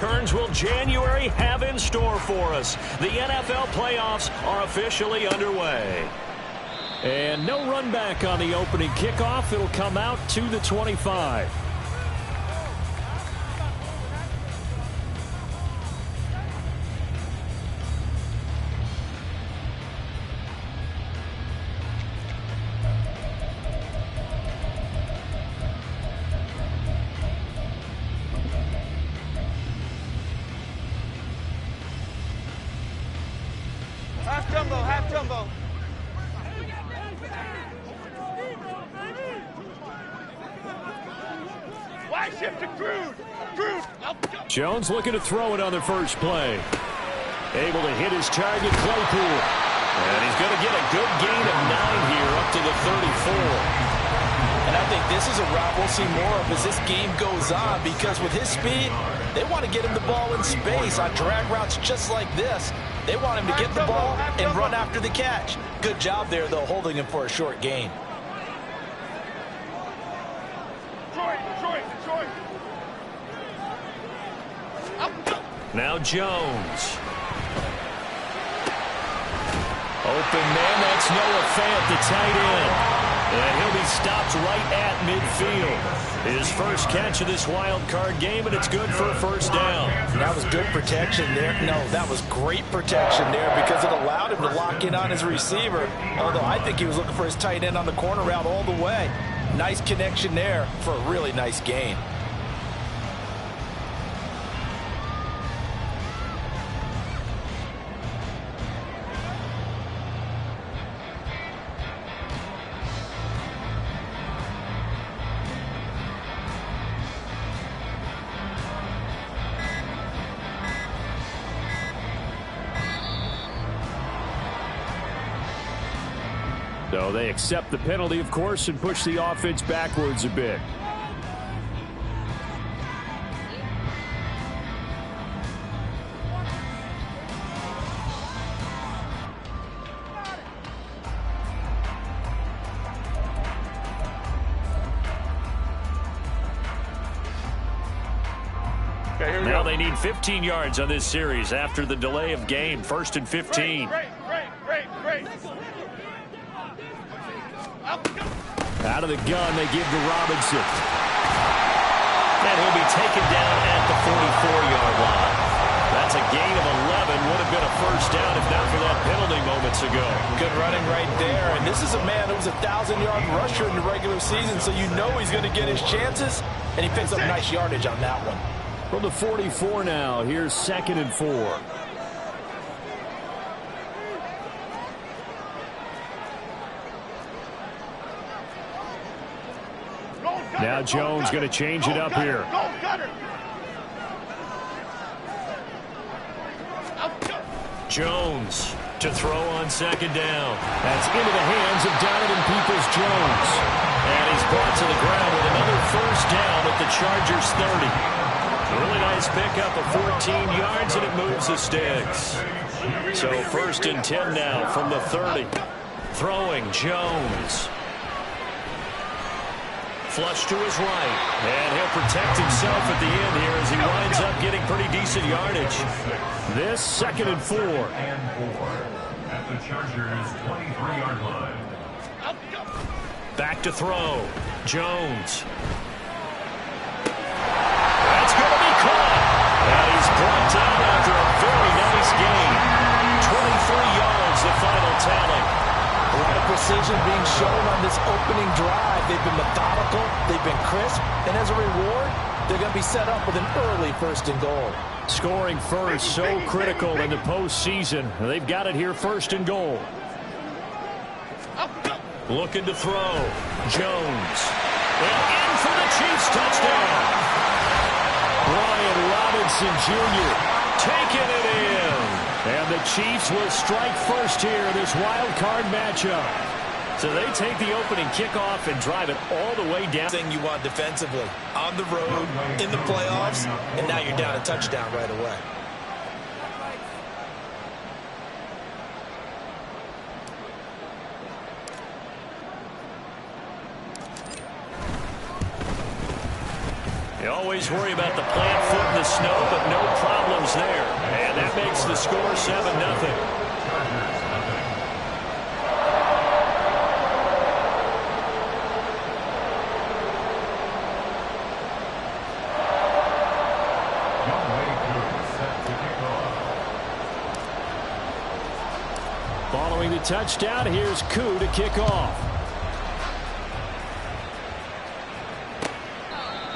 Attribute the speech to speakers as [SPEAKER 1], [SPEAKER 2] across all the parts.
[SPEAKER 1] Turns will January have in store for us? The NFL playoffs are officially underway.
[SPEAKER 2] And no run back on the opening kickoff. It'll come out to the 25.
[SPEAKER 3] Half jumbo. Wide shift to Crude.
[SPEAKER 2] Jones looking to throw it on the first play. Able to hit his target, Claypool.
[SPEAKER 1] And he's going to get a good gain of 9 here up to the 34.
[SPEAKER 4] And I think this is a route we'll see more of as this game goes on, because with his speed, they want to get him the ball in space on drag routes just like this. They want him to get the ball and run after the catch. Good job there, though, holding him for a short gain.
[SPEAKER 3] Detroit.
[SPEAKER 1] Now Jones.
[SPEAKER 2] Open man, that's Noah Fant, the tight end. And he'll be stopped right at midfield. His first catch of this wild card game, and it's good for a first down.
[SPEAKER 4] That was good protection there. No, that was great protection there because it allowed him to lock in on his receiver. Although I think he was looking for his tight end on the corner route all the way. Nice connection there for a really nice gain.
[SPEAKER 2] So they accept the penalty, of course, and push the offense backwards a bit.
[SPEAKER 1] Now they need 15 yards on this series after the delay of game. 1st and 15.
[SPEAKER 3] Great.
[SPEAKER 2] Out of the gun, they give to Robinson.
[SPEAKER 1] And he'll be taken down at the 44-yard line. That's a gain of 11. Would have been a first down if not for that penalty moments ago.
[SPEAKER 4] Good running right there. And this is a man who was a 1,000-yard rusher in the regular season, so you know he's going to get his chances. And he picks up nice yardage on that one.
[SPEAKER 2] From the 44 now, here's 2nd and 4. Now Jones going to change it up here.
[SPEAKER 1] Jones to throw on 2nd down.
[SPEAKER 2] That's into the hands of Donovan Peoples-Jones.
[SPEAKER 1] And he's brought to the ground with another first down at the Chargers 30. Really nice pickup of 14 yards, and it moves the sticks. So 1st and 10 now from the 30. Throwing Jones. Flush to his right. And he'll protect himself at the end here as he winds up getting pretty decent yardage.
[SPEAKER 2] This 2nd and 4.
[SPEAKER 5] At the Chargers 23-yard line.
[SPEAKER 1] Back to throw. Jones. That's going to be caught. And he's brought down after a very nice gain. 23 yards, the final tally.
[SPEAKER 4] A lot of precision being shown on this opening drive. They've been methodical, they've been crisp, and as a reward, they're going to be set up with an early 1st and goal.
[SPEAKER 2] Scoring first, so critical in the postseason. They've got it here, 1st and goal.
[SPEAKER 1] Looking to throw. Jones. And in for the Chiefs touchdown.
[SPEAKER 2] Brian Robinson Jr. taking it in. And the Chiefs will strike first here in this wild card matchup.
[SPEAKER 1] So they take the opening kickoff and drive it all the way down.
[SPEAKER 4] Thing you want defensively. On the road, in the playoffs, and now you're down a touchdown right away.
[SPEAKER 1] You always worry about the plant foot in the snow, but no problems there. And that makes the score 7-0.
[SPEAKER 2] Following the touchdown, here's Koo to kick off.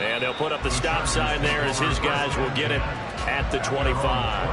[SPEAKER 1] And they'll put up the stop sign there as his guys will get it at the 25.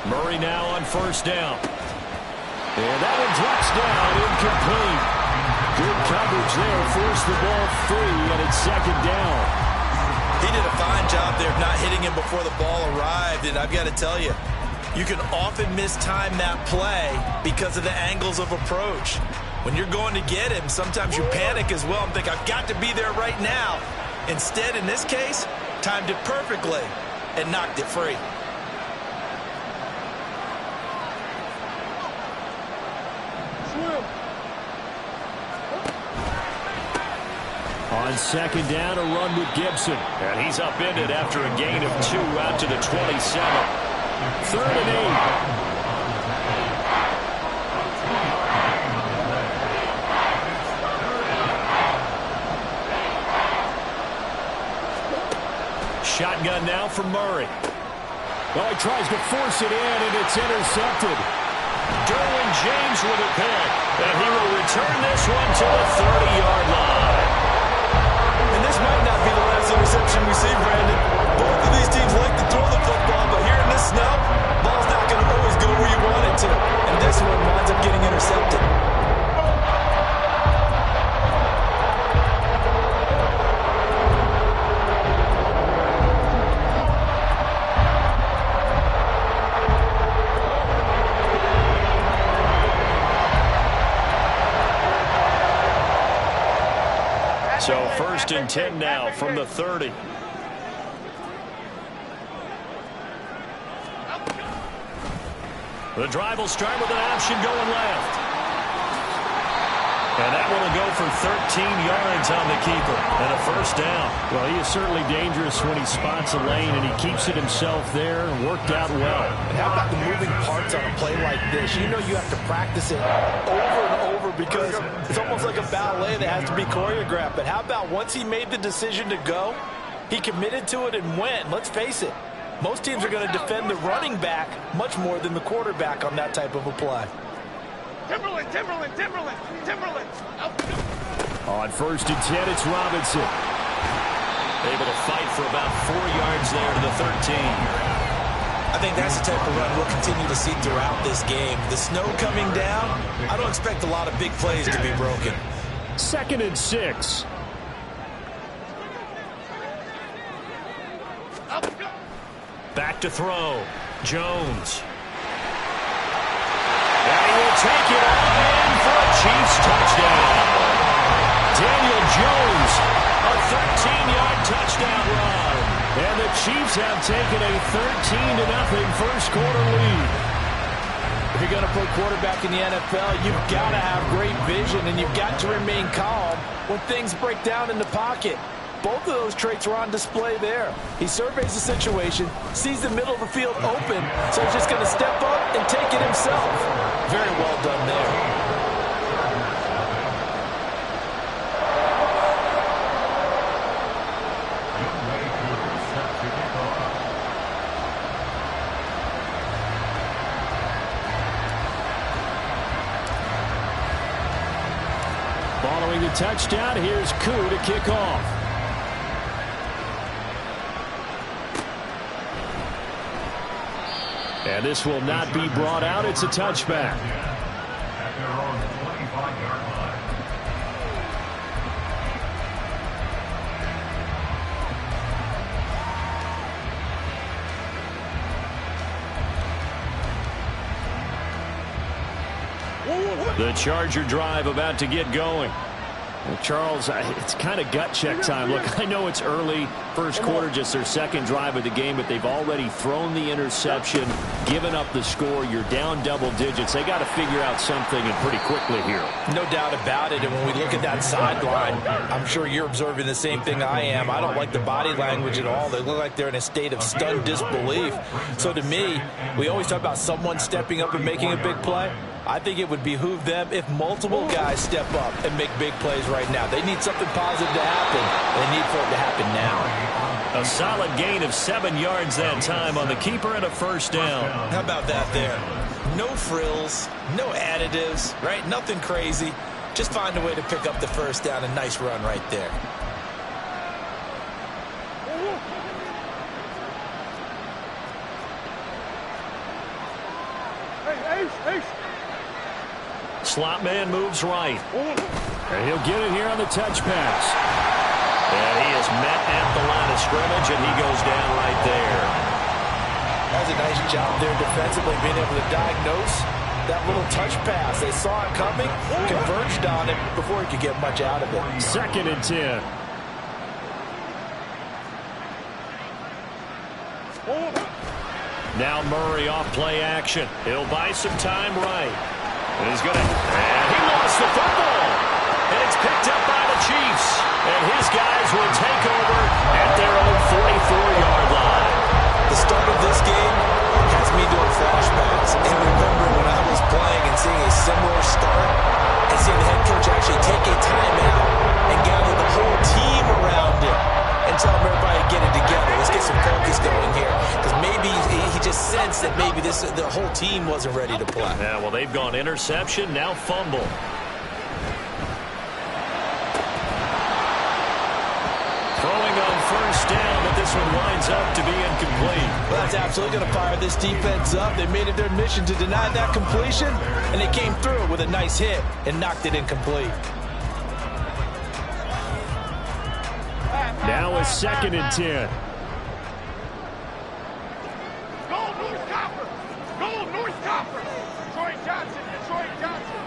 [SPEAKER 2] Murray now on first down. And that one drops down, incomplete. Good coverage there, forced the ball free, and it's second down.
[SPEAKER 4] He did a fine job there of not hitting him before the ball arrived, and I've got to tell you, you can often mistime that play because of the angles of approach. When you're going to get him, sometimes you panic as well and think, I've got to be there right now. Instead, in this case, timed it perfectly and knocked it free.
[SPEAKER 2] On second down, a run with Gibson.
[SPEAKER 1] And he's upended after a gain of 2 out to the 27.
[SPEAKER 2] 3rd and 8.
[SPEAKER 1] Shotgun now for Murray.
[SPEAKER 2] Well, he tries to force it in, and it's intercepted.
[SPEAKER 1] Derwin James with a pick. And he will return this one to the 30-yard line.
[SPEAKER 4] And this might not be the last interception we see, Brandon. Both of these teams like to throw the football, but here in this snow, ball's not going to always go where you want it to. And this one winds up getting intercepted.
[SPEAKER 1] So 1st and 10 now from the 30. The drive will start with an option going left. And that one will go for 13 yards on the keeper and a 1st down.
[SPEAKER 2] Well, he is certainly dangerous when he spots a lane, and he keeps it himself there and worked out well.
[SPEAKER 4] And how about the moving parts on a play like this? You know you have to practice it over and over because it's almost like a ballet that has to be choreographed. But how about once he made the decision to go, he committed to it and went. Let's face it, most teams are going to defend the running back much more than the quarterback on that type of a play.
[SPEAKER 3] Timberland.
[SPEAKER 2] On 1st and 10, it's Robinson.
[SPEAKER 1] Able to fight for about 4 yards there to the 13.
[SPEAKER 4] I think that's the type of run we'll continue to see throughout this game. The snow coming down, I don't expect a lot of big plays to be broken.
[SPEAKER 2] 2nd and 6.
[SPEAKER 1] Back to throw. Jones. And he will take it all in for a Chiefs touchdown. Daniel Jones, a 13-yard touchdown run.
[SPEAKER 2] And the Chiefs have taken a 13-0 first quarter lead.
[SPEAKER 4] If you're going to play quarterback in the NFL, you've got to have great vision, and you've got to remain calm when things break down in the pocket. Both of those traits were on display there. He surveys the situation, sees the middle of the field open, so he's just going to step up and take it himself. Very well done there.
[SPEAKER 2] Following the touchdown, here's Koo to kick off. And this will not be brought out. It's a touchback.
[SPEAKER 1] The Charger drive about to get going. Well, Charles, it's kind of gut check time. Look, I know it's early, first quarter, just their second drive of the game, but they've already thrown the interception, given up the score. You're down double digits. They got to figure out something, and pretty quickly here.
[SPEAKER 4] No doubt about it. And when we look at that sideline, I'm sure you're observing the same thing I am. I don't like the body language at all. They look like they're in a state of stunned disbelief. So to me, we always talk about someone stepping up and making a big play. I think it would behoove them if multiple guys step up and make big plays right now. They need something positive to happen. They need for it to happen now.
[SPEAKER 1] A solid gain of 7 yards that time on the keeper and a first down.
[SPEAKER 4] How about that there? No frills, no additives, right? Nothing crazy. Just find a way to pick up the first down. A nice run right there.
[SPEAKER 1] Slot man moves right. And he'll get it here on the touch pass. And he is met at the line of scrimmage, and he goes down right there.
[SPEAKER 4] That's a nice job there defensively, being able to diagnose that little touch pass. They saw it coming, converged on it before he could get much out of it.
[SPEAKER 1] 2nd and 10. Now Murray off play action. He'll buy some time right. And he's going to... And he lost the football. And it's picked up by the Chiefs. And his guys will take over at their own 44-yard line.
[SPEAKER 4] The start of this game has me doing flashbacks. And remembering when I was playing and seeing a similar start and seeing the head coach actually take a timeout and gather the whole team around him and tell everybody to get it together. Let's get some focus going here. Because maybe he just sensed that maybe the whole team wasn't ready to play.
[SPEAKER 1] Yeah, well, they've gone interception, now fumble. Throwing on first down, but this one winds up to be incomplete.
[SPEAKER 4] Well, that's absolutely going to fire this defense up. They made it their mission to deny that completion, and they came through with a nice hit and knocked it incomplete.
[SPEAKER 1] Now it's 2nd and 10.
[SPEAKER 3] Goal, North Copper! Goal, North Copper! Detroit Johnson, Detroit Johnson!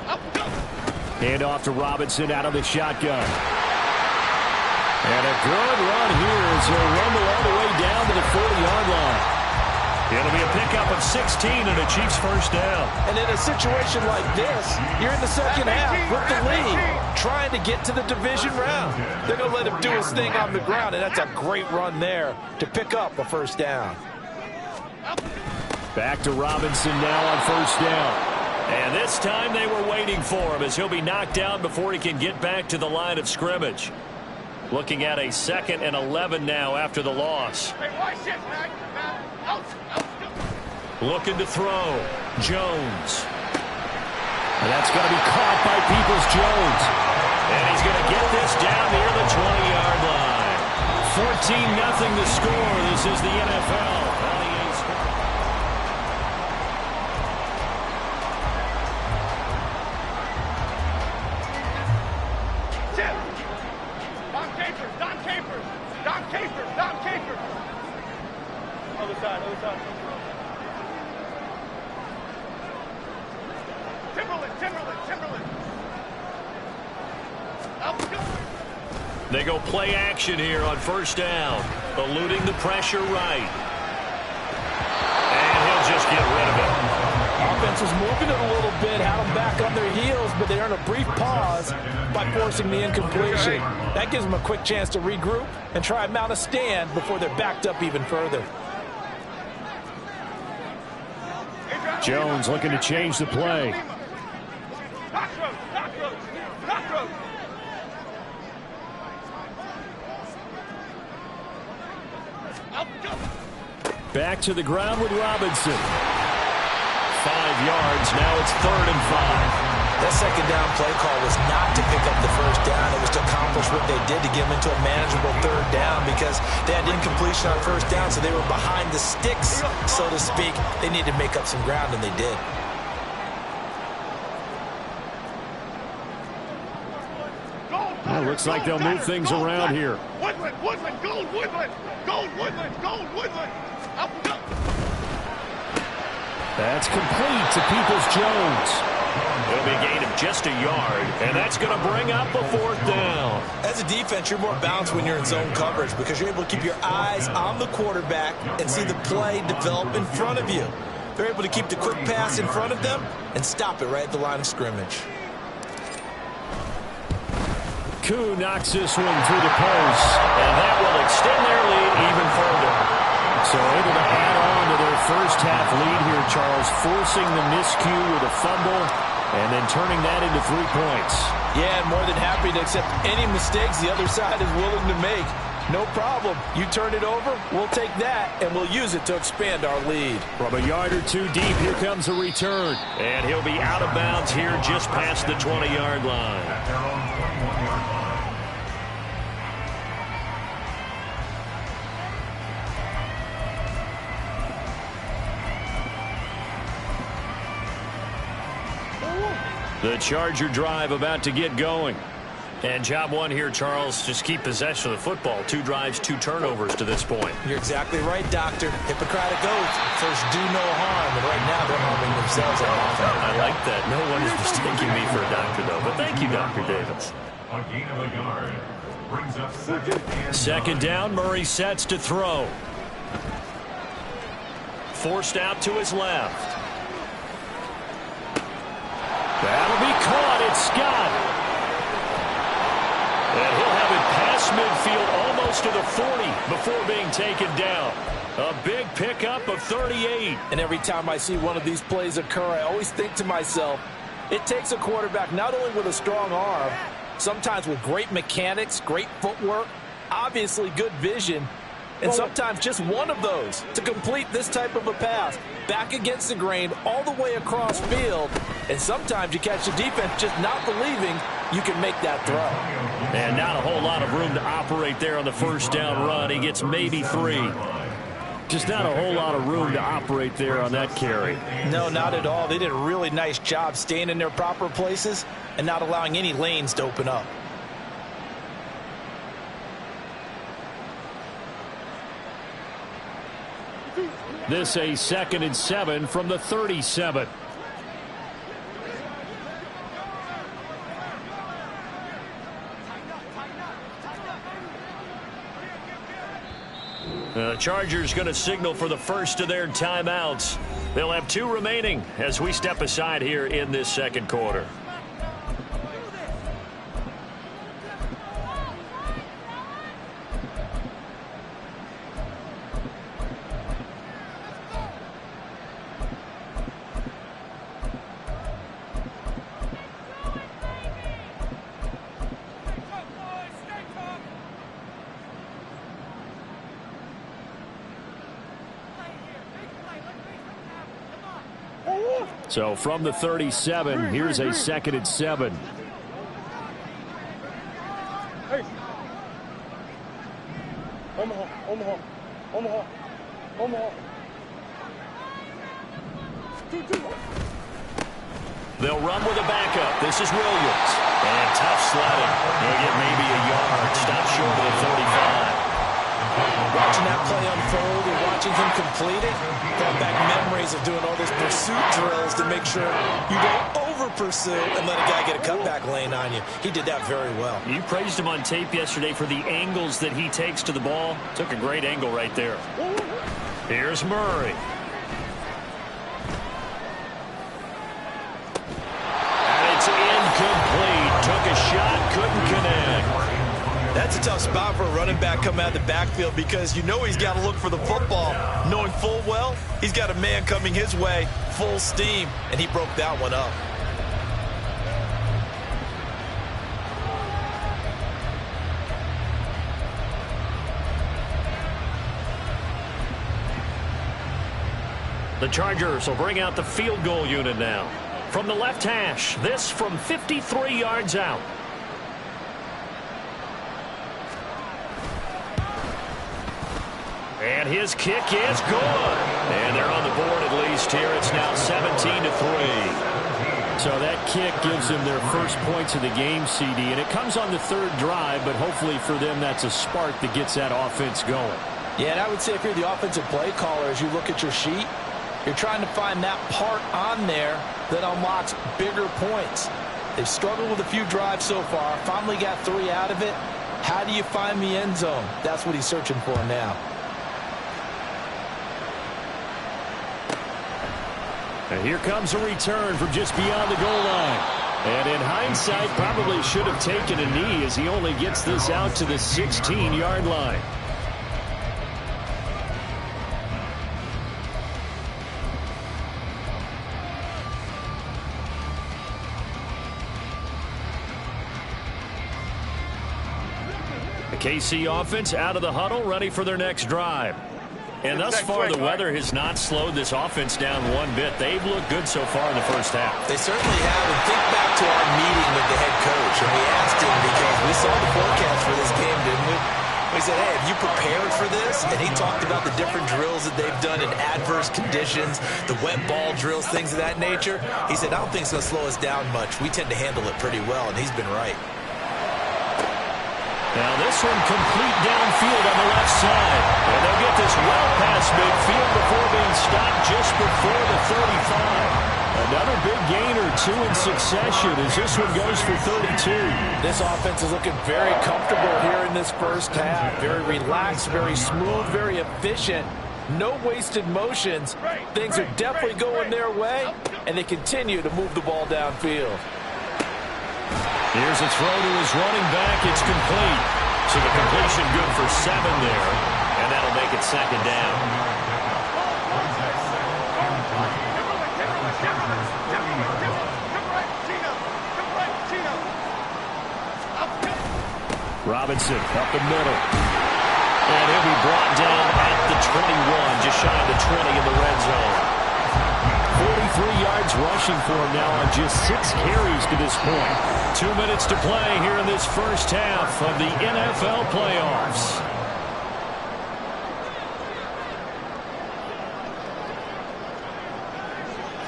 [SPEAKER 3] Up, go!
[SPEAKER 1] Hand off to Robinson out of the shotgun. And a good run here as he'll rumble all the way down to the 40-yard line. It'll be a pickup of 16 and a Chiefs first down.
[SPEAKER 4] And in a situation like this, you're in the second half with the lead, trying to get to the division round. They're going to let him do his thing on the ground, and that's a great run there to pick up a first down.
[SPEAKER 1] Back to Robinson now on first down. And this time they were waiting for him as he'll be knocked down before he can get back to the line of scrimmage. Looking at a 2nd and 11 now after the loss. Looking to throw. Jones. And that's going to be caught by Peoples-Jones. And he's going to get this down near the 20-yard line. 14-0 the score. This is the NFL.
[SPEAKER 3] Don Capers! Other side. Timberland! Up, go!
[SPEAKER 1] They go play action here on first down. Eluding the pressure right. And he'll just get rid of it.
[SPEAKER 4] Offense was moving it a little bit, had them back on their heels, but they earned a brief pause by forcing the incompletion. That gives them a quick chance to regroup and try and mount a stand before they're backed up even further.
[SPEAKER 1] Jones looking to change the play. Back to the ground with Robinson. 5 yards. Now it's 3rd and 5.
[SPEAKER 4] That second down play call was not to pick up the first down. It was to accomplish what they did, to get them into a manageable 3rd down, because they had incompletion on first down, so they were behind the sticks, so to speak. They needed to make up some ground, and they did.
[SPEAKER 1] Well, looks like they'll move things around here.
[SPEAKER 3] Woodland, Gold Woodland! Up, go!
[SPEAKER 2] That's complete to Peoples-Jones.
[SPEAKER 1] It'll be a gain of just a yard, and that's going to bring up a 4th down.
[SPEAKER 4] As a defense, you're more balanced when you're in zone coverage because you're able to keep your eyes on the quarterback and see the play develop in front of you. They're able to keep the quick pass in front of them and stop it right at the line of scrimmage.
[SPEAKER 2] Koo knocks this one through the post,
[SPEAKER 1] and that will extend their lead even further.
[SPEAKER 2] So able to add on to their first half lead here, Charles, forcing the miscue with a fumble and then turning that into 3 points.
[SPEAKER 4] Yeah, and more than happy to accept any mistakes the other side is willing to make. No problem. You turn it over, we'll take that, and we'll use it to expand our lead.
[SPEAKER 2] From a yard or two deep, here comes a return.
[SPEAKER 1] And he'll be out of bounds here just past the 20-yard line.
[SPEAKER 5] At their own 21-yard line.
[SPEAKER 1] The Charger drive about to get going. And job one here, Charles, just keep possession of the football. 2 drives, 2 turnovers to this point.
[SPEAKER 4] You're exactly right, Doctor. Hippocratic oath. First, do no harm. And right now, they're harming themselves on offense.
[SPEAKER 1] I like that. No one is mistaking me for a doctor, though. But thank you, Dr. Davis.
[SPEAKER 5] A gain of a yard. Brings up 2nd and
[SPEAKER 1] 2nd down, Murray sets to throw. Forced out to his left. That'll be caught. It's Scott. And he'll have it past midfield almost to the 40 before being taken down. A big pickup of 38.
[SPEAKER 4] And every time I see one of these plays occur, I always think to myself, it takes a quarterback not only with a strong arm, sometimes with great mechanics, great footwork, obviously good vision, and sometimes just one of those to complete this type of a pass. Back against the grain, all the way across field, and sometimes you catch the defense just not believing you can make that throw.
[SPEAKER 1] And not a whole lot of room to operate there on the first down run. He gets maybe 3. Just not a whole lot of room to operate there on that carry.
[SPEAKER 4] No, not at all. They did a really nice job staying in their proper places and not allowing any lanes to open up.
[SPEAKER 2] This a 2nd and 7 from the 37.
[SPEAKER 1] The Chargers going to signal for the first of their timeouts. They'll have 2 remaining as we step aside here in this 2nd quarter.
[SPEAKER 2] So from the 37, here's a 2nd and 7.
[SPEAKER 3] Hey. Omaha, Omaha, Omaha, Omaha. 2-2.
[SPEAKER 1] They'll run with a backup. This is Williams. And tough sledding. He'll get maybe a yard. Stop short of the 35.
[SPEAKER 4] Watching that play unfold and watching him complete it, brought back memories of doing all those pursuit drills to make sure you don't over-pursue and let a guy get a cutback lane on you. He did that very well.
[SPEAKER 1] You praised him on tape yesterday for the angles that he takes to the ball. Took a great angle right there. Here's Murray. And it's incomplete. Took a shot, couldn't connect.
[SPEAKER 4] That's a tough spot for a running back coming out of the backfield because you know he's got to look for the football, knowing full well he's got a man coming his way full steam, and he broke that one up.
[SPEAKER 1] The Chargers will bring out the field goal unit now. From the left hash, this from 53 yards out. And his kick is good. And they're on the board at least here. It's now 17-3.
[SPEAKER 2] So that kick gives them their first points of the game, CD. And it comes on the 3rd drive, but hopefully for them that's a spark that gets that offense going.
[SPEAKER 4] Yeah, and I would say if you're the offensive play caller, as you look at your sheet, You're trying to find that part on there that unlocks bigger points. They've struggled with a few drives so far. Finally got 3 out of it. How do you find the end zone? That's what he's searching for now.
[SPEAKER 1] And here comes a return from just beyond the goal line. And in hindsight, probably should have taken a knee as he only gets this out to the 16-yard line. The KC offense out of the huddle, ready for their next drive. And thus far, the weather has not slowed this offense down one bit. They've looked good so far in the first half.
[SPEAKER 4] They certainly have. And think back to our meeting with the head coach. And we asked him because we saw the forecast for this game, didn't we? We said, hey, have you prepared for this? And he talked about the different drills that they've done in adverse conditions, the wet ball drills, things of that nature. He said, I don't think it's going to slow us down much. We tend to handle it pretty well, and he's been right.
[SPEAKER 1] Now this one complete downfield on the left side. And they'll get this well past midfield before being stopped just before the 35. Another big gain or 2 in succession as this one goes for 32.
[SPEAKER 4] This offense is looking very comfortable here in this first half. Very relaxed, very smooth, very efficient. No wasted motions. Things are definitely going their way, and they continue to move the ball downfield.
[SPEAKER 1] Here's a throw to his running back. It's complete. So the completion good for 7 there. And that'll make it second down. Robinson up the middle. And he'll be brought down at the 21, just shy of the 20 in the red zone. 43 yards rushing for him now on just 6 carries to this point. 2 minutes to play here in this first half of the NFL playoffs.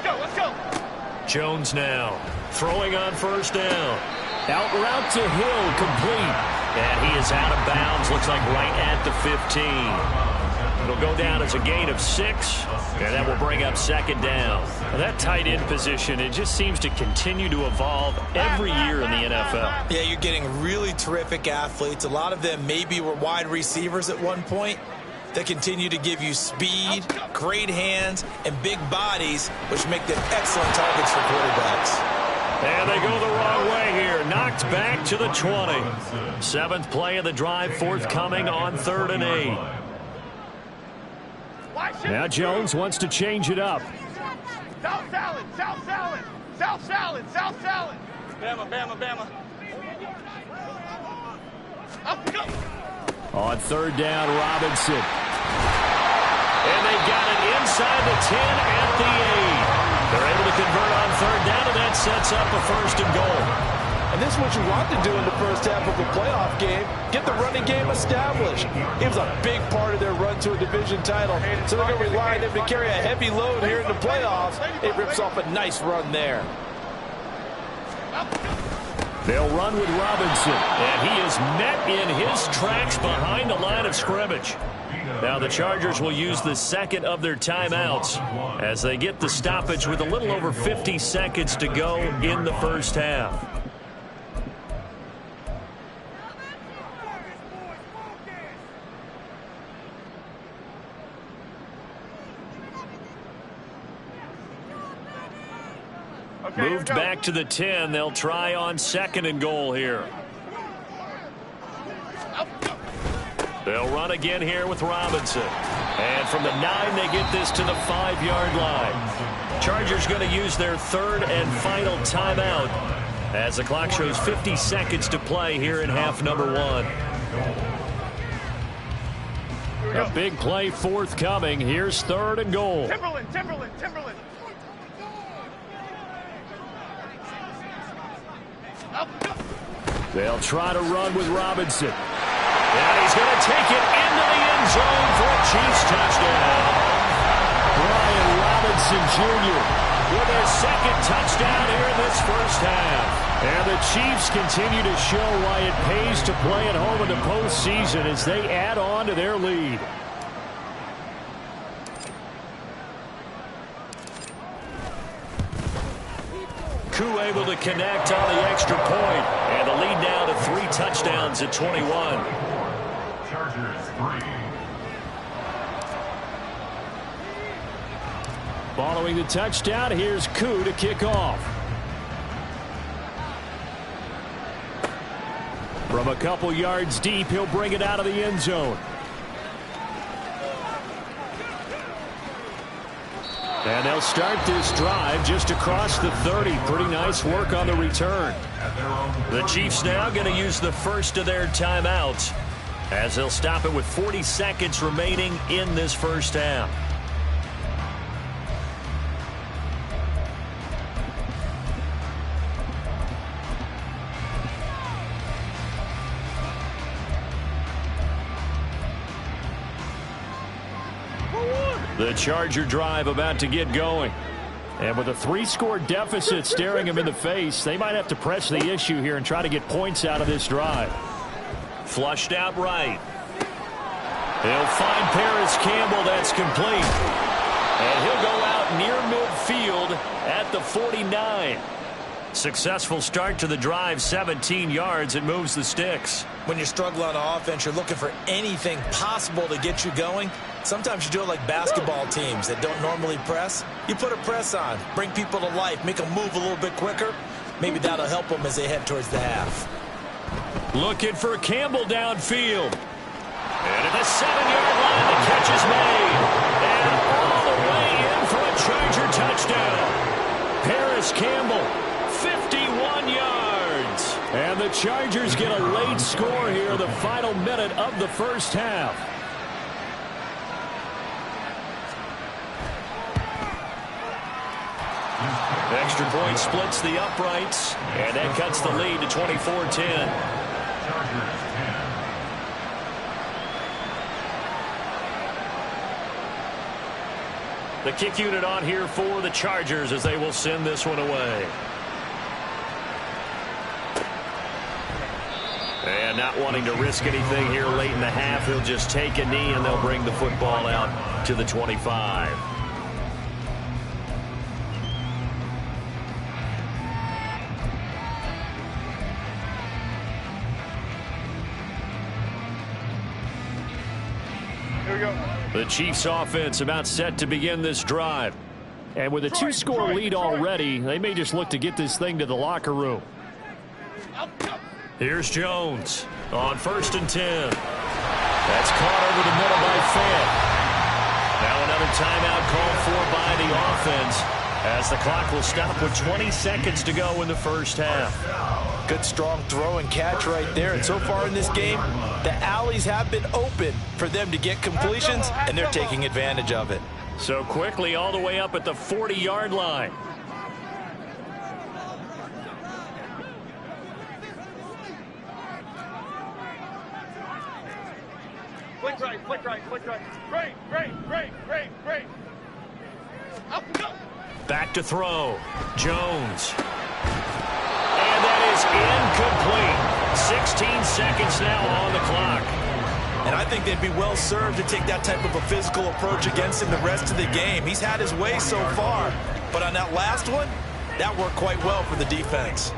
[SPEAKER 3] Let's go.
[SPEAKER 1] Jones now throwing on first down. Out route to Hill, complete. And he is out of bounds, looks like right at the 15. It'll go down as a gain of 6, and that will bring up second down. Now that tight end position, it just seems to continue to evolve every year in the NFL.
[SPEAKER 4] Yeah, you're getting really terrific athletes. A lot of them maybe were wide receivers at one point. They continue to give you speed, great hands, and big bodies, which make them excellent targets for quarterbacks.
[SPEAKER 1] And they go the wrong way here. Knocked back to the 20. 7th play of the drive forthcoming on 3rd and 8. Now Jones wants to change it up.
[SPEAKER 3] South salad, south salad, south salad, south salad. Bama, Bama, Bama. Up, go.
[SPEAKER 1] On 3rd down, Robinson. And they got it inside the 10 at the 8. They're able to convert on 3rd down, and that sets up a 1st and goal.
[SPEAKER 4] And this is what you want to do in the first half of a playoff game. Get the running game established. It was a big part of their run to a division title. So they're going to rely on them to carry a heavy load here in the playoffs. It rips off a nice run there.
[SPEAKER 1] They'll run with Robinson. And he is met in his tracks behind the line of scrimmage. Now the Chargers will use the second of their timeouts as they get the stoppage with a little over 50 seconds to go in the first half. Moved back to the 10. They'll try on 2nd and goal here. They'll run again here with Robinson. And from the 9, they get this to the 5-yard line. Chargers going to use their 3rd and final timeout as the clock shows 50 seconds to play here in half number 1. A big play forthcoming. Here's 3rd and goal.
[SPEAKER 3] Timberland.
[SPEAKER 1] They'll try to run with Robinson. And he's going to take it into the end zone for a Chiefs touchdown. Brian Robinson Jr. with his 2nd touchdown here in this first half. And the Chiefs continue to show why it pays to play at home in the postseason as they add on to their lead. Koo able to connect on the extra point. And the lead now to 3 touchdowns at 21.
[SPEAKER 5] Chargers 3.
[SPEAKER 2] Following the touchdown, here's Koo to kick off. From a couple yards deep, he'll bring it out of the end zone. And they'll start this drive just across the 30. Pretty nice work on the return.
[SPEAKER 1] The Chiefs now going to use the first of their timeouts as they'll stop it with 40 seconds remaining in this first half. The Charger drive about to get going. And with a 3-score deficit staring him in the face, they might have to press the issue here and try to get points out of this drive. Flushed out right. He'll find Paris Campbell. That's complete. And he'll go out near midfield at the 49. Successful start to the drive, 17 yards. It moves the sticks.
[SPEAKER 4] When you're struggling on offense, you're looking for anything possible to get you going. Sometimes you do it like basketball teams that don't normally press. You put a press on, bring people to life, make them move a little bit quicker. Maybe that'll help them as they head towards the half.
[SPEAKER 1] Looking for Campbell downfield. And at the 7-yard line, the catch is made. And all the way in for a Charger touchdown. Paris Campbell, 51 yards. And the Chargers get a late score here, the final minute of the first half. Extra point splits the uprights, and that cuts the lead to 24-10. The kick unit on here for the Chargers as they will send this one away. And not wanting to risk anything here late in the half, he'll just take a knee and they'll bring the football out to the 25. The Chiefs offense about set to begin this drive. And with a 2-score lead already, they may just look to get this thing to the locker room. Here's Jones on 1st and 10. That's caught over the middle by Fant. Now another timeout called for by the offense as the clock will stop with 20 seconds to go in the first half.
[SPEAKER 4] Good strong throw and catch right there. And so far in this game, the alleys have been open for them to get completions, and they're taking advantage of it.
[SPEAKER 1] So quickly all the way up at the 40-yard line.
[SPEAKER 3] Flick right, flick right, flick right. Great, great, great, great, great. Up, go.
[SPEAKER 1] Back to throw. Jones. And that is incomplete. 16 seconds now on the clock.
[SPEAKER 4] And I think they'd be well served to take that type of a physical approach against him the rest of the game. He's had his way so far. But on that last one, that worked quite well for the defense.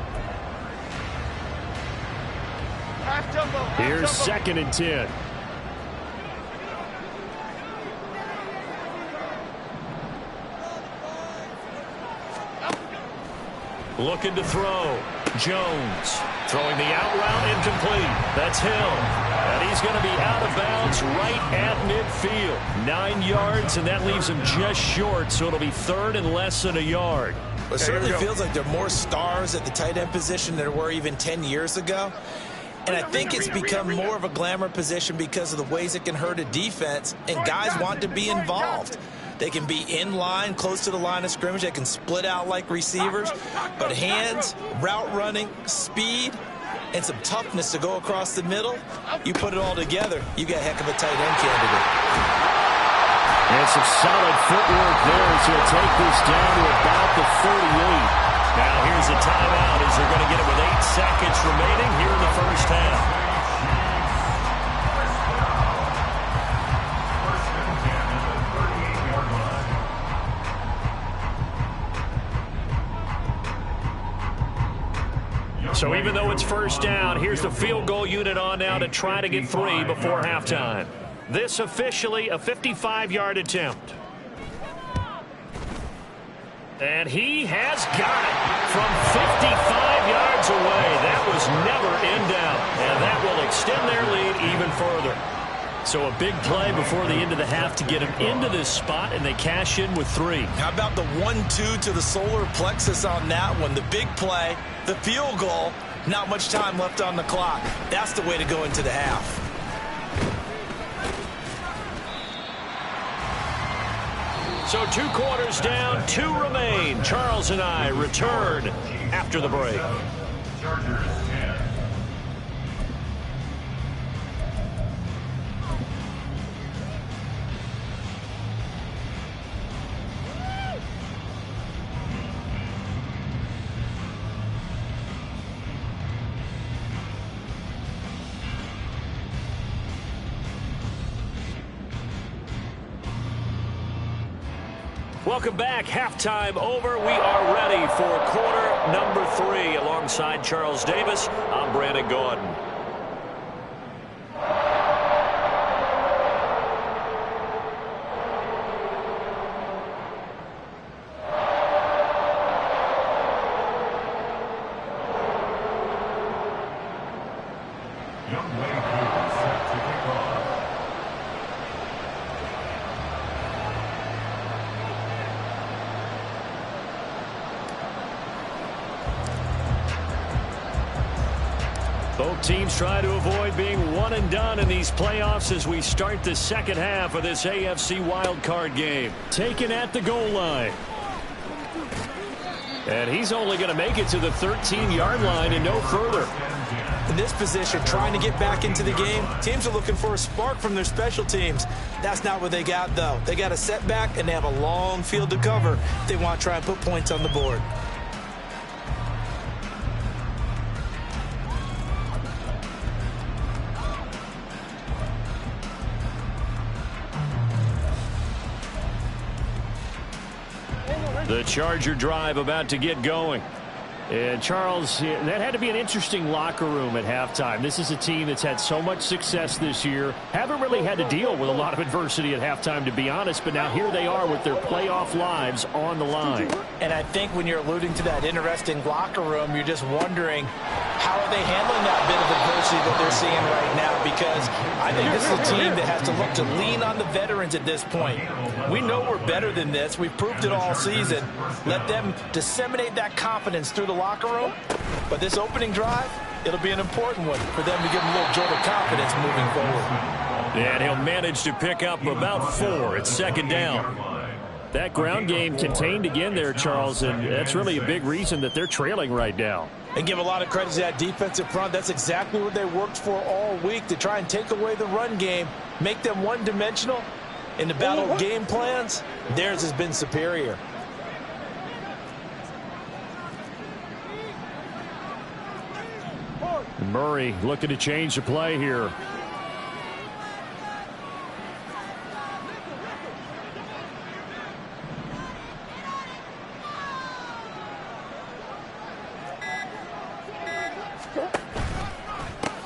[SPEAKER 3] Half jumbo, half
[SPEAKER 2] Here's
[SPEAKER 3] jumbo.
[SPEAKER 2] 2nd and 10.
[SPEAKER 1] Looking to throw. Jones throwing the out route incomplete. That's Hill. And he's going to be out of bounds right at midfield. 9 yards, and that leaves him just short, so it'll be 3rd and less than a yard.
[SPEAKER 4] It certainly feels like there are more stars at the tight end position than there were even 10 years ago. And I think it's become more of a glamour position because of the ways it can hurt a defense, and guys want to be involved. They can be in line, close to the line of scrimmage. They can split out like receivers. But hands, route running, speed, and some toughness to go across the middle, you put it all together, you got a heck of a tight end candidate.
[SPEAKER 2] And some solid footwork there as he'll take this down to about the 38.
[SPEAKER 1] Now here's a timeout as they're going to get it with 8 seconds remaining here in the first half. So even though it's first down, here's the field goal unit on now to try to get 3 before halftime. This officially a 55-yard attempt. And he has got it from 55 yards away. That was never in doubt. And that will extend their lead even further. So a big play before the end of the half to get him into this spot, and they cash in with 3.
[SPEAKER 4] How about the 1-2 to the solar plexus on that one? The big play, the field goal, not much time left on the clock. That's the way to go into the half.
[SPEAKER 1] So 2 quarters down, 2 remain. Charles and I return after the break.
[SPEAKER 5] Chargers 10.
[SPEAKER 1] Welcome back. Halftime over. We are ready for quarter number 3. Alongside Charles Davis, I'm Brandon Gaudin.
[SPEAKER 5] Young Wade Hughes set to kick off.
[SPEAKER 1] Both teams try to avoid being one and done in these playoffs as we start the second half of this AFC wildcard game. Taken at the goal line. And he's only going to make it to the 13-yard line and no further.
[SPEAKER 4] In this position, trying to get back into the game, teams are looking for a spark from their special teams. That's not what they got, though. They got a setback, and they have a long field to cover if they want to try and put points on the board.
[SPEAKER 1] The Charger drive about to get going. And Charles, that had to be an interesting locker room at halftime. This is a team that's had so much success this year. Haven't really had to deal with a lot of adversity at halftime, to be honest. But now here they are with their playoff lives on the line.
[SPEAKER 4] And I think when you're alluding to that interesting locker room, you're just wondering how are they handling that bit of adversity that they're seeing right now? Because I think this is a team that has to look to lean on the veterans at this point. We know we're better than this. We've proved it all season. Let them disseminate that confidence through the locker room. But this opening drive, it'll be an important one for them to give them a little jolt of confidence moving forward.
[SPEAKER 1] And he'll manage to pick up about 4. It's second down. That ground game contained again there, Charles, and that's really a big reason that they're trailing right now.
[SPEAKER 4] And give a lot of credit to that defensive front. That's exactly what they worked for all week, to try and take away the run game, make them one-dimensional. In the battle game plans, theirs has been superior.
[SPEAKER 1] Murray looking to change the play here.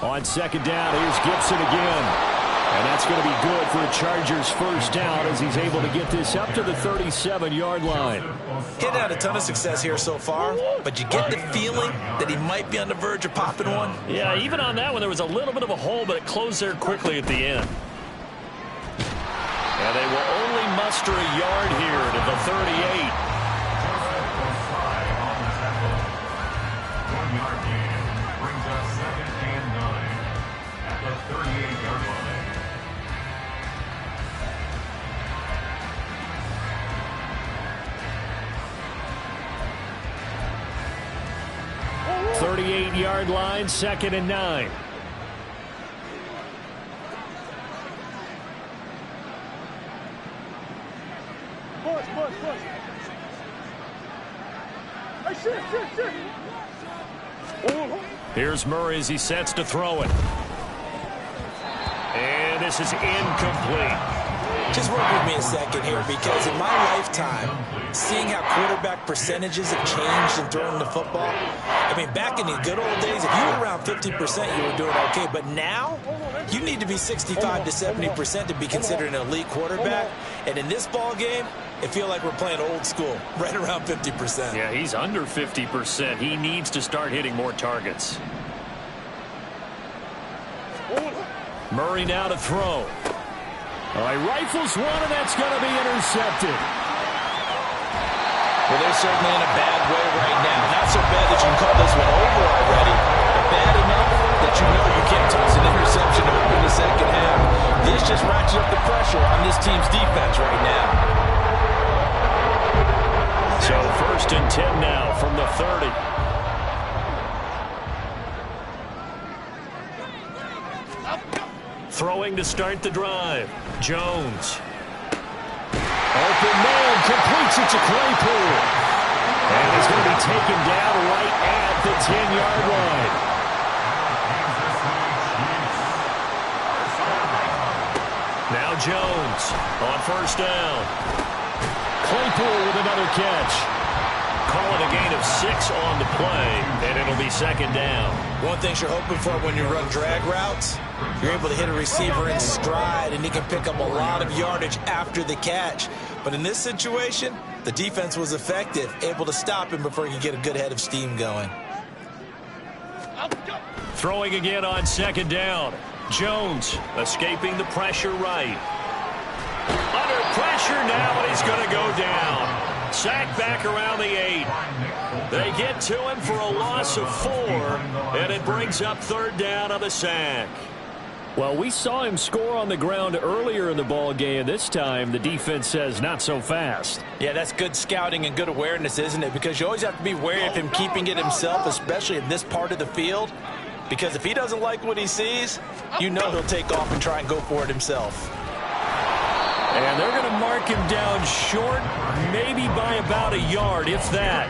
[SPEAKER 1] On second down, here's Gibson again. And that's going to be good for a Chargers first down as he's able to get this up to the 37-yard line.
[SPEAKER 4] He's had a ton of success here so far, but you get the feeling that he might be on the verge of popping one.
[SPEAKER 1] Yeah, even on that one, there was a little bit of a hole, but it closed there quickly at the end. And they will only muster a yard here to the 38.
[SPEAKER 5] 1-yard gain brings up 2nd and 9 at the 38-yard line.
[SPEAKER 1] Oh, 38-yard line, 2nd and 9.
[SPEAKER 3] Push. Hey, shit.
[SPEAKER 1] Here's Murray as he sets to throw it. And this is incomplete.
[SPEAKER 4] Just work with me a second here, because in my lifetime, seeing how quarterback percentages have changed in throwing the football, I mean, back in the good old days, if you were around 50%, you were doing okay. But now, you need to be 65 to 70% to be considered an elite quarterback. And in this ball game, it feels like we're playing old school, right around 50%.
[SPEAKER 1] Yeah, he's under 50%. He needs to start hitting more targets. Murray now to throw. All right, rifles one, and that's going to be intercepted.
[SPEAKER 4] Well, they're certainly in a bad way right now. Not so bad that you can call this one over already, but bad enough that you know you can't toss an interception to open the second half. This just ratchets up the pressure on this team's defense right now.
[SPEAKER 1] So 1st and 10 now from the 30. Throwing to start the drive. Jones. Open man, completes it to Claypool. And he's going to be taken down right at the 10-yard line. Now Jones on 1st down. Claypool with another catch. Call it a gain of 6 on the play, and it'll be 2nd down.
[SPEAKER 4] One thing you're hoping for when you run drag routes, you're able to hit a receiver in stride, and he can pick up a lot of yardage after the catch. But in this situation, the defense was effective, able to stop him before he could get a good head of steam going.
[SPEAKER 1] Throwing again on 2nd down. Jones escaping the pressure right. Under pressure now, and he's going to go down. Sacked back around the 8. They get to him for a loss of 4, and it brings up 3rd down on the sack. Well, we saw him score on the ground earlier in the ball game. This time, the defense says not so fast.
[SPEAKER 4] Yeah, that's good scouting and good awareness, isn't it? Because you always have to be wary of him keeping it himself, especially in this part of the field. Because if he doesn't like what he sees, you know he'll take off and try and go for it himself.
[SPEAKER 1] And they're going to mark him down short, maybe by about a yard, if that.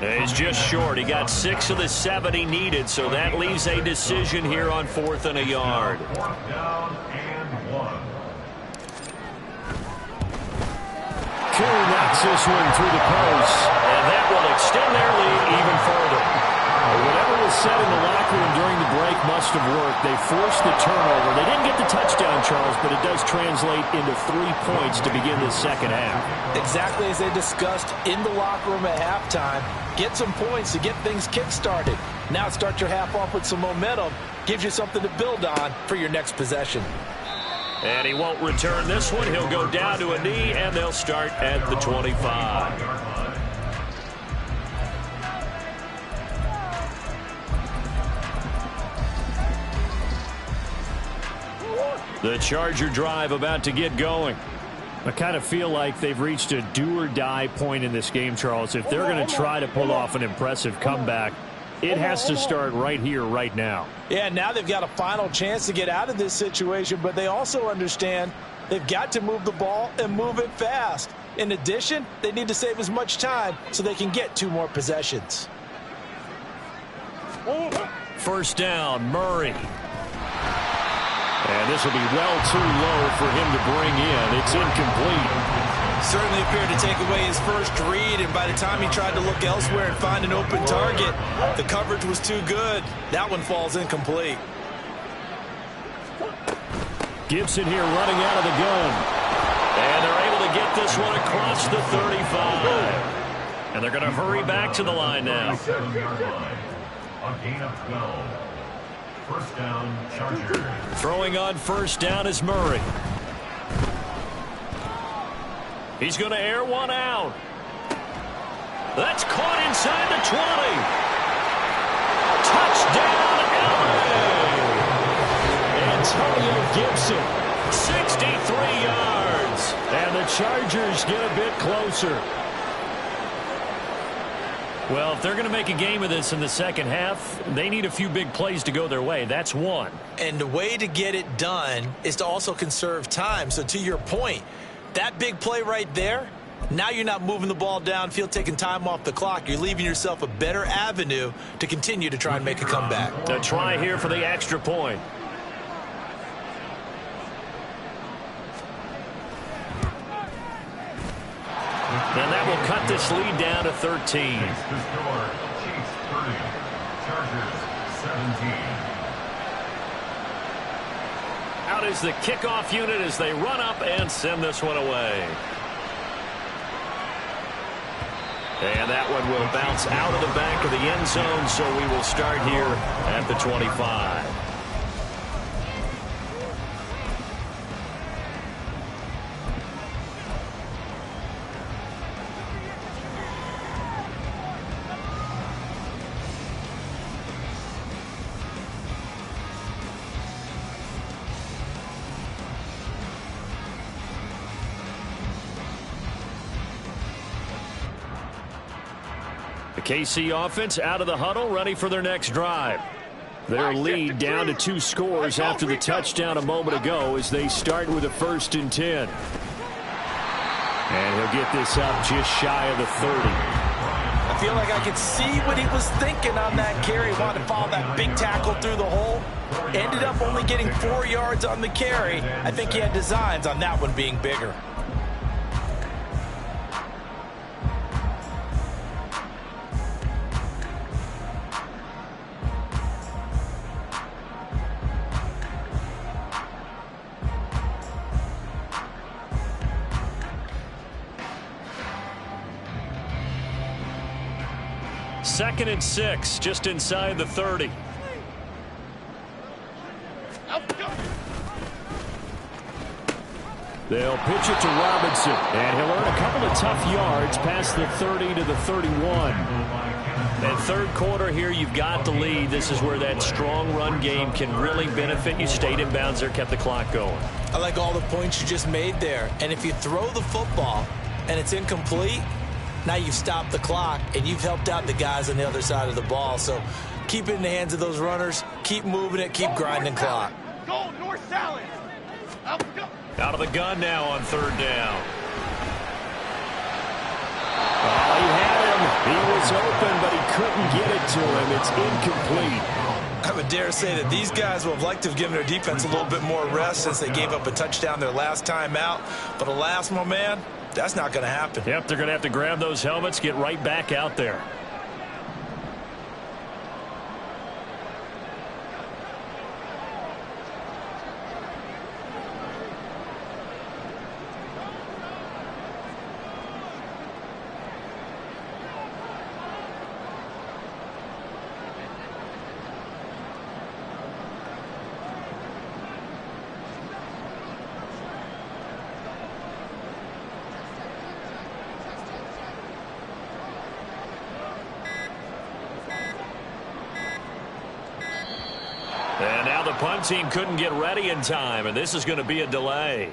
[SPEAKER 1] He's just short. He got 6 of the 7 he needed, so that leaves a decision here on 4th and a yard.
[SPEAKER 5] 4th down and 1.
[SPEAKER 1] Kerry knocks this one through the post, and that will extend their lead even further. Whatever was said in the locker room during the break must have worked. They forced the turnover. They didn't get the touchdown, Charles, but it does translate into 3 points to begin the second half.
[SPEAKER 4] Exactly as they discussed in the locker room at halftime. Get some points to get things kick-started. Now start your half off with some momentum. Gives you something to build on for your next possession.
[SPEAKER 1] And he won't return this one. He'll go down to a knee, and they'll start at the 25. The Charger drive about to get going. I kind of feel like they've reached a do-or-die point in this game, Charles. If they're going to try to pull off an impressive comeback, it has to start right here, right now.
[SPEAKER 4] Yeah, now they've got a final chance to get out of this situation, but they also understand they've got to move the ball and move it fast. In addition, they need to save as much time so they can get 2 more possessions.
[SPEAKER 1] 1st down, Murray. And this will be well too low for him to bring in. It's incomplete.
[SPEAKER 4] Certainly appeared to take away his first read, and by the time he tried to look elsewhere and find an open target, the coverage was too good. That one falls incomplete.
[SPEAKER 1] Gibson here running out of the gun. And they're able to get this one across the 35. And they're going to hurry back to the line now.
[SPEAKER 5] 7-yard line. A gain of 12. 1st down, Chargers.
[SPEAKER 1] Throwing on 1st down is Murray. He's going to air one out. That's caught inside the 20. Touchdown, LA. Antonio Gibson, 63 yards. And the Chargers get a bit closer. Well, if they're going to make a game of this in the second half, they need a few big plays to go their way. That's one.
[SPEAKER 4] And the way to get it done is to also conserve time. So to your point, that big play right there, now you're not moving the ball downfield, taking time off the clock. You're leaving yourself a better avenue to continue to try and make a comeback.
[SPEAKER 1] A try here for the extra point. cut this lead down to 13.
[SPEAKER 5] The score, Chiefs 30, Chargers 17.
[SPEAKER 1] Out is the kickoff unit as they run up and send this one away. And that one will bounce out of the back of the end zone, so we will start here at the 25. KC offense out of the huddle, ready for their next drive. Their lead down to 2 scores after the touchdown a moment ago as they start with a 1st and 10. And he'll get this up just shy of the 30.
[SPEAKER 4] I feel like I could see what he was thinking on that carry. Wanted to follow that big tackle through the hole. Ended up only getting 4 yards on the carry. I think he had designs on that one being bigger.
[SPEAKER 1] Second and 6, just inside the 30. They'll pitch it to Robinson, and he'll earn a couple of tough yards past the 30 to the 31. And third quarter here, you've got the lead. This is where that strong run game can really benefit you. Stayed in bounds there, kept the clock going.
[SPEAKER 4] I like all the points you just made there. And if you throw the football and it's incomplete, now you've stopped the clock, and you've helped out the guys on the other side of the ball. So keep it in the hands of those runners. Keep moving it. Keep grinding clock.
[SPEAKER 3] Go, North Salad.
[SPEAKER 1] Out of the gun now on 3rd down. Oh, he had him. He was open, but he couldn't get it to him. It's incomplete.
[SPEAKER 4] I would dare say that these guys would have liked to have given their defense a little bit more rest since they gave up a touchdown their last time out. But alas, my man, that's not going to happen.
[SPEAKER 1] Yep, they're going to have to grab those helmets, get right back out there. And now the punt team couldn't get ready in time, and this is going to be a delay.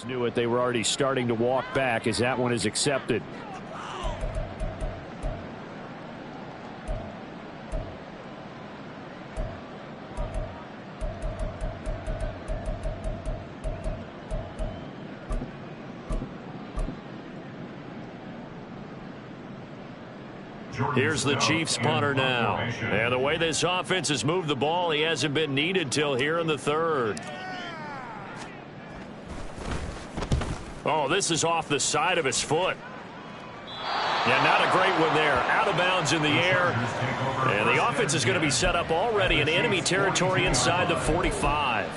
[SPEAKER 1] Knew it. They were already starting to walk back as that one is accepted. Here's the Chiefs punter now. And the way this offense has moved the ball, he hasn't been needed till here in the 3rd. Oh, this is off the side of his foot. Yeah, not a great one there. Out of bounds in the air. And the offense is going to be set up already in enemy territory inside the 45.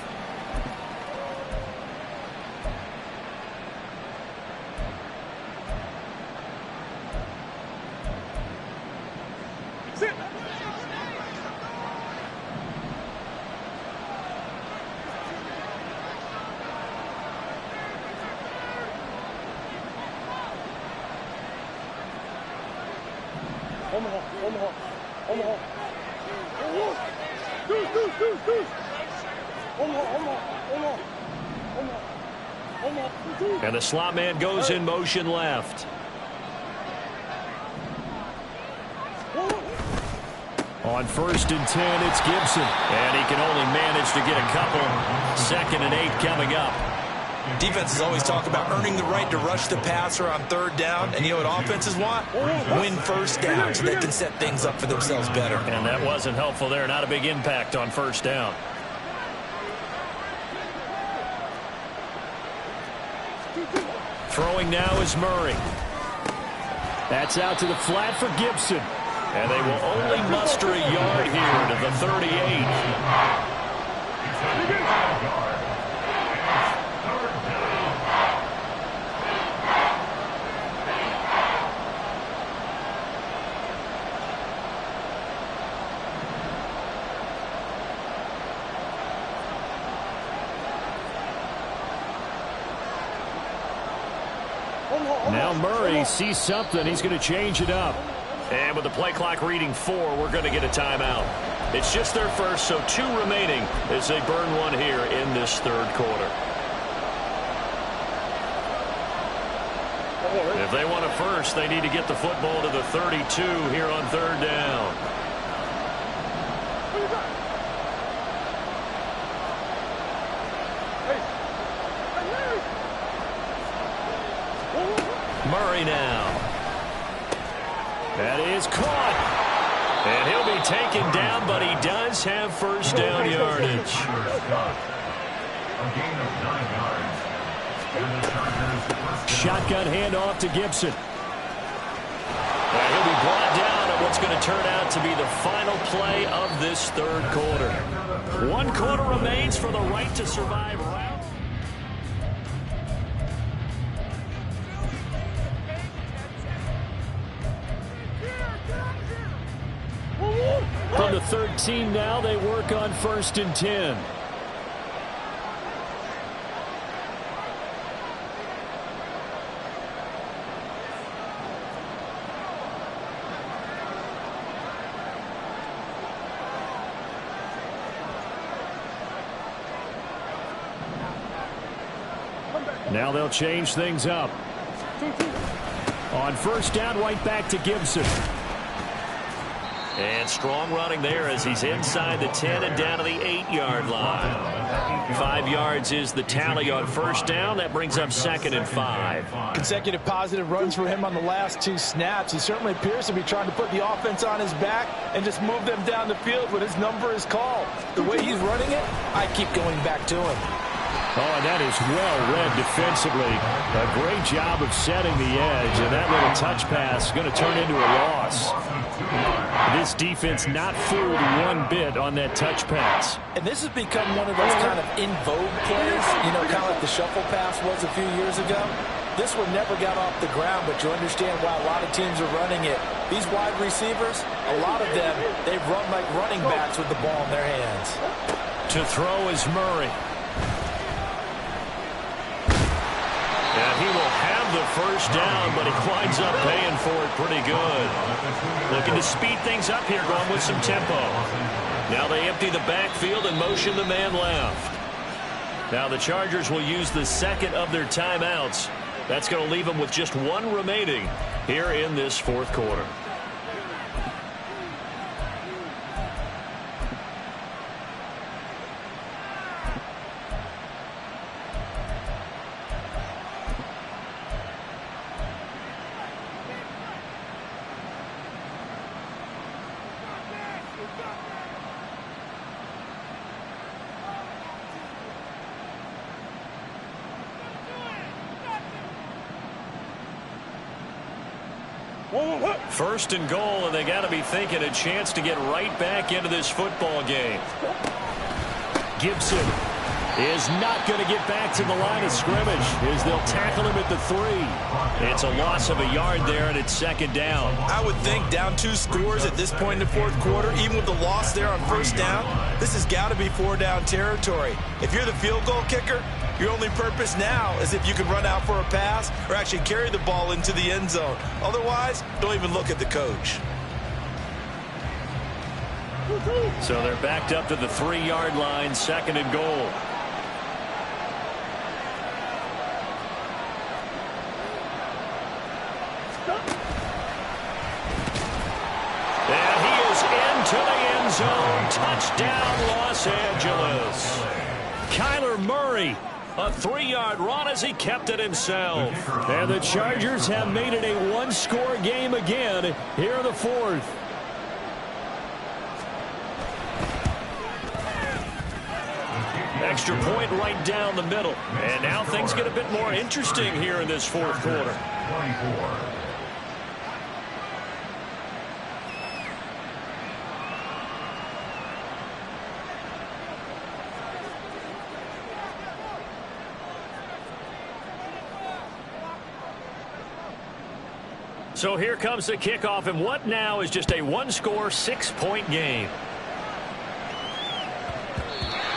[SPEAKER 1] And the slot man goes in motion left. On 1st and 10, it's Gibson. And he can only manage to get a couple. 2nd and 8 coming up.
[SPEAKER 4] Defenses always talk about earning the right to rush the passer on 3rd down. And you know what offenses want? Win 1st down so they can set things up for themselves better.
[SPEAKER 1] And that wasn't helpful there. Not a big impact on 1st down. Throwing now is Murray. That's out to the flat for Gibson. And they will only muster a yard here to the 38. Now Murray sees something. He's going to change it up. And with the play clock reading 4, we're going to get a timeout. It's just their first, so 2 remaining as they burn one here in this 3rd quarter. If they want a first, they need to get the football to the 32 here on 3rd down. Murray now. That is caught. And he'll be taken down, but he does have 1st down yardage. Shotgun handoff to Gibson. And he'll be brought down at what's going to turn out to be the final play of this 3rd quarter. 1 quarter remains for the right to survive round. From the 13 now, they work on 1st and 10. Now they'll change things up. On 1st down, right back to Gibson. And strong running there as he's inside the 10 and down to the 8-yard line. 5 yards is the tally on 1st down. That brings up 2nd and 5.
[SPEAKER 4] Consecutive positive runs for him on the last 2 snaps. He certainly appears to be trying to put the offense on his back and just move them down the field when his number is called. The way he's running it, I keep going back to him.
[SPEAKER 1] Oh, and that is well read defensively. A great job of setting the edge, and that little touch pass is going to turn into a loss. This defense not fooled one bit on that touch pass.
[SPEAKER 4] And this has become one of those kind of in vogue plays, you know, kind of like the shuffle pass was a few years ago. This one never got off the ground, but you understand why a lot of teams are running it. These wide receivers, a lot of them, they run like running backs with the ball in their hands.
[SPEAKER 1] To throw is Murray. And he will have the 1st down, but he winds up paying for it pretty good. Looking to speed things up here, going with some tempo. Now they empty the backfield and motion the man left. Now the Chargers will use the 2nd of their timeouts. That's going to leave them with just 1 remaining here in this 4th quarter. First and goal, and they got to be thinking a chance to get right back into this football game. Gibson is not going to get back to the line of scrimmage as they'll tackle him at the 3. It's a loss of a yard there, and it's 2nd down.
[SPEAKER 4] I would think down 2 scores at this point in the 4th quarter, even with the loss there on 1st down, this has got to be 4-down territory. If you're the field goal kicker, your only purpose now is if you can run out for a pass or actually carry the ball into the end zone. Otherwise, don't even look at the coach.
[SPEAKER 1] So they're backed up to the 3-yard line, 2nd and goal. And he is into the end zone. Touchdown, Los Angeles. Kyler Murray, a 3-yard run as he kept it himself. And the Chargers have made it a one-score game again here in the fourth. Extra point right down the middle. And now things get a bit more interesting here in this fourth quarter.
[SPEAKER 5] 24.
[SPEAKER 1] So here comes the kickoff, and what now is just a one-score, 6-point game.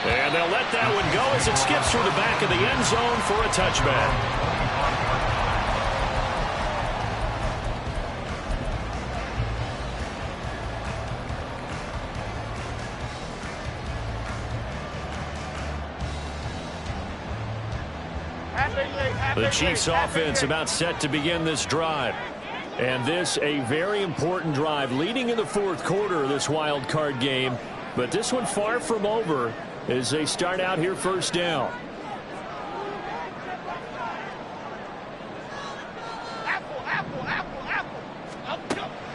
[SPEAKER 1] And they'll let that one go as it skips through the back of the end zone for a touchback. The Chiefs offense about set to begin this drive. And this a very important drive leading in the fourth quarter of this wild card game. But this one far from over as they start out here first down.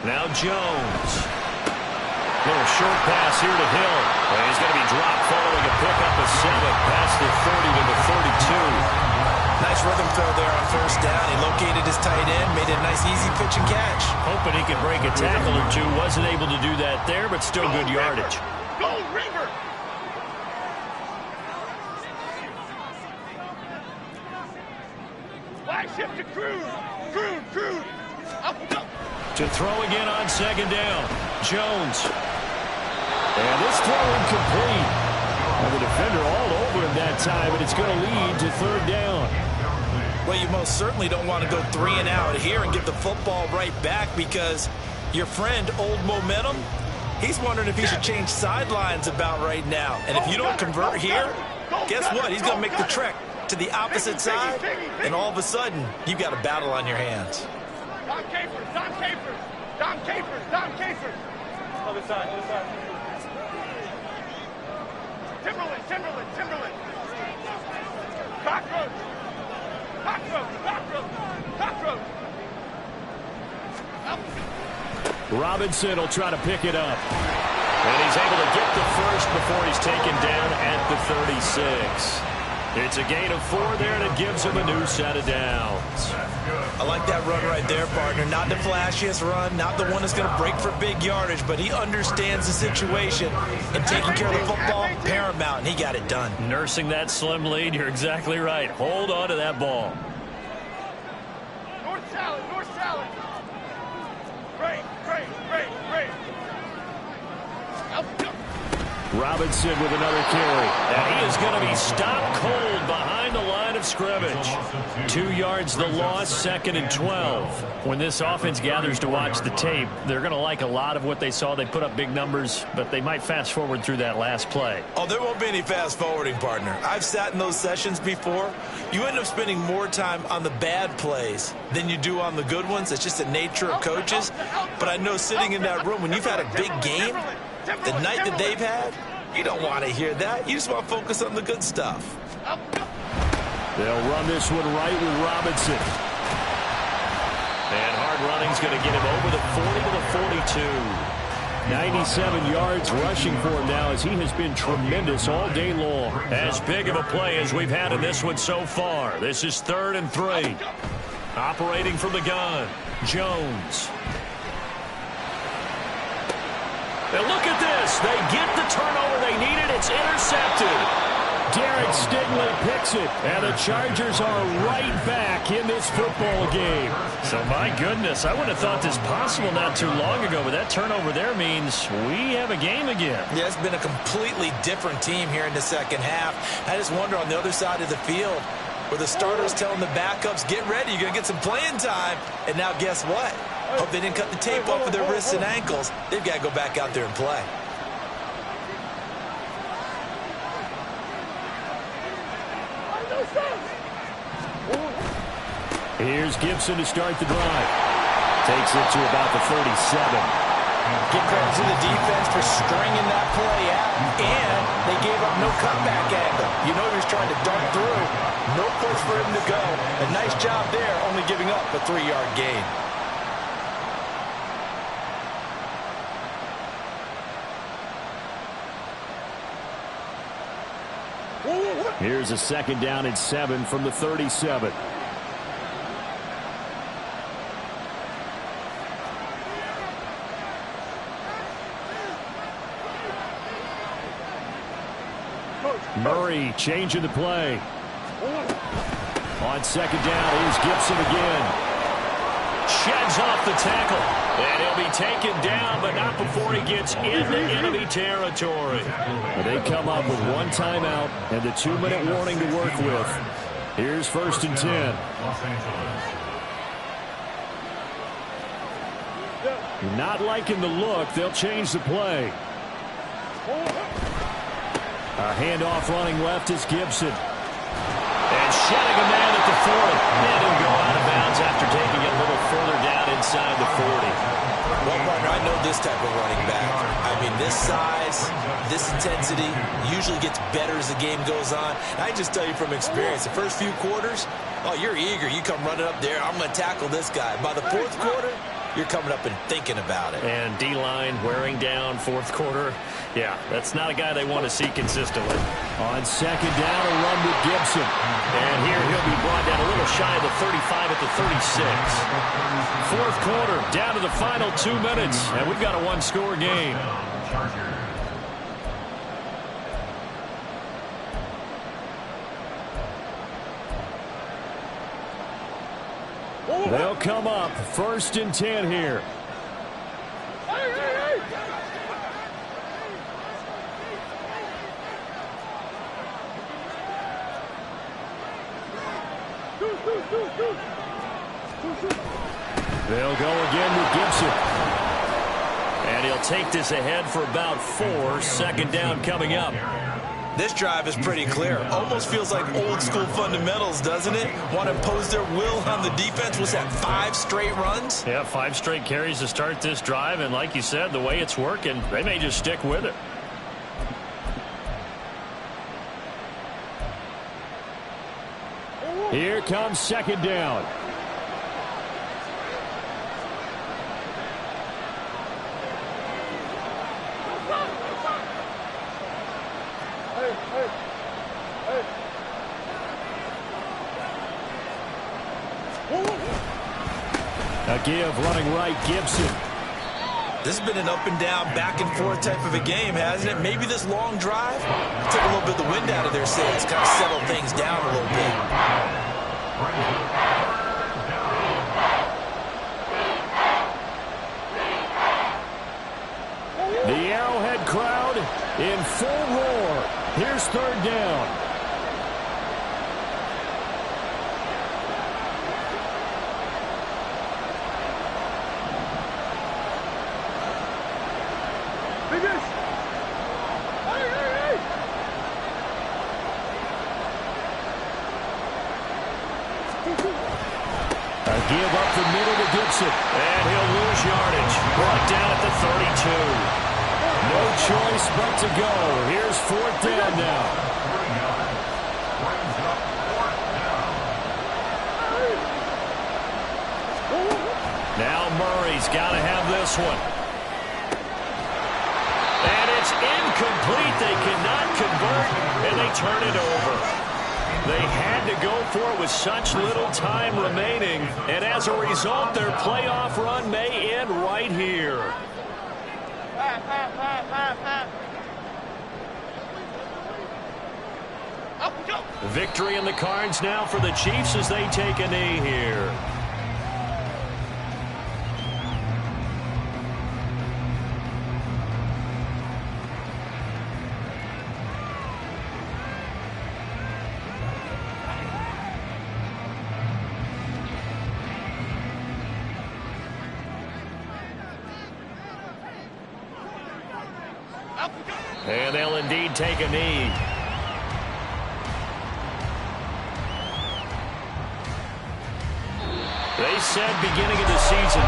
[SPEAKER 1] Now Jones. Little short pass here to Hill. And he's going to be dropped following a pickup of 7 past the 30 to the 32.
[SPEAKER 4] Nice rhythm throw there on first down. He located his tight end, made it a nice easy pitch and catch.
[SPEAKER 1] Hoping he could break a tackle or two. Wasn't able to do that there, but still good yardage.
[SPEAKER 3] Go River! Flagship to Cruz! Cruz! Up.
[SPEAKER 1] To throw again on second down. Jones. And this throw incomplete. And the defender all over him that time, and it's going to lead to third down.
[SPEAKER 4] Well, you most certainly don't want to go 3 and out here and get the football right back because your friend, Old Momentum, he's wondering if he should change sidelines about right now. And if you don't convert here, guess what? He's going to make the trek to the opposite side, and all of a sudden, you've got a battle on your hands.
[SPEAKER 3] Don Capers. Other side. Timberland. Cockroach.
[SPEAKER 1] Robinson will try to pick it up. And he's able to get the first before he's taken down at the 36. It's a gain of 4 there, and it gives him a new set of downs.
[SPEAKER 4] I like that run right there, partner. Not the flashiest run, not the one that's going to break for big yardage, but he understands the situation, and taking care of the football, paramount, and he got it done.
[SPEAKER 1] Nursing that slim lead, you're exactly right. Hold on to that ball.
[SPEAKER 3] North salad. Great.
[SPEAKER 1] Robinson with another carry. And he is going to be stopped cold behind the line of scrimmage. 2 yards the loss, 2nd and 12. When this offense gathers to watch the tape, they're going to like a lot of what they saw. They put up big numbers, but they might fast forward through that last play.
[SPEAKER 4] Oh, there won't be any fast forwarding, partner. I've sat in those sessions before. You end up spending more time on the bad plays than you do on the good ones. It's just the nature of coaches. But I know sitting in that room, when you've had a big game, the night that they've had, you don't want to hear that. You just want to focus on the good stuff.
[SPEAKER 1] They'll run this one right with Robinson. And hard running's going to get him over the 40 to the 42. 97 yards rushing for him now as he has been tremendous all day long. As big of a play as we've had in this one so far. This is 3rd and 3. Operating from the gun, Jones. And look at this. They get the turnover they needed. It's intercepted. Derek Stingley picks it. And the Chargers are right back in this football game. So, my goodness, I would have thought this possible not too long ago, but that turnover there means we have a game again.
[SPEAKER 4] Yeah, it's been a completely different team here in the second half. I just wonder on the other side of the field where the starters telling the backups, get ready, you're going to get some playing time. And now guess what? Hope they didn't cut the tape off of their wrists and ankles. They've got to go back out there and play.
[SPEAKER 1] Here's Gibson to start the drive. Takes it to about the 37.
[SPEAKER 4] Give credit to the defense for stringing that play out, and they gave up no cutback angle. You know he was trying to dart through. No place for him to go. A nice job there, only giving up a 3-yard gain.
[SPEAKER 2] Here's a 2nd down and 7 from the 37. Murray changing the play. On 2nd down, here's Gibson again.
[SPEAKER 1] Sheds off the tackle. And he'll be taken down, but not before he gets into enemy territory.
[SPEAKER 2] They come up with 1 timeout and the 2-minute warning to work with. Here's 1st and 10.
[SPEAKER 5] Los Angeles.
[SPEAKER 2] Not liking the look. They'll change the play. A handoff running left is Gibson.
[SPEAKER 1] And shedding a man at the 40. And he'll go out of bounds after taking it a little further down inside the 40.
[SPEAKER 4] Well, partner, I know this type of running back. I mean, this size, this intensity usually gets better as the game goes on. And I just tell you from experience, the first few quarters, oh, you're eager. You come running up there, I'm going to tackle this guy. By the 4th quarter, you're coming up and thinking about it.
[SPEAKER 1] And D-line wearing down 4th quarter. Yeah, that's not a guy they want to see consistently.
[SPEAKER 2] On 2nd down, a run with Gibson.
[SPEAKER 1] And here he'll be brought down a little shy of the 35 at the 36. 4th quarter, down to the final 2 minutes. And we've got a 1-score game.
[SPEAKER 2] They'll come up 1st and 10 here. They'll go again with Gibson.
[SPEAKER 1] And he'll take this ahead for about 4. 2nd down coming up.
[SPEAKER 4] This drive is pretty clear. Almost feels like old school fundamentals, doesn't it? Want to impose their will on the defense. Was that 5 straight runs?
[SPEAKER 1] Yeah, 5 straight carries to start this drive. And like you said, the way it's working, they may just stick with it.
[SPEAKER 2] Here comes 2nd down. A give running right, Gibson.
[SPEAKER 4] This has been an up and down, back and forth type of a game, hasn't it? Maybe this long drive took a little bit of the wind out of their sails, kind of settled things down a little bit.
[SPEAKER 2] The Arrowhead crowd in full roar. Here's 3rd down. A give up the middle to Gibson.
[SPEAKER 1] And he'll lose yardage. Brought down at the 32.
[SPEAKER 2] No choice but to go. Here's 4th down now.
[SPEAKER 1] Now Murray's got to have this one. And it's incomplete. They cannot convert, and they turn it over. They had to go for it with such little time remaining, and as a result, their playoff run may end right here. Victory in the cards now for the Chiefs as they take a knee here. And they'll indeed take a knee. They said beginning of the season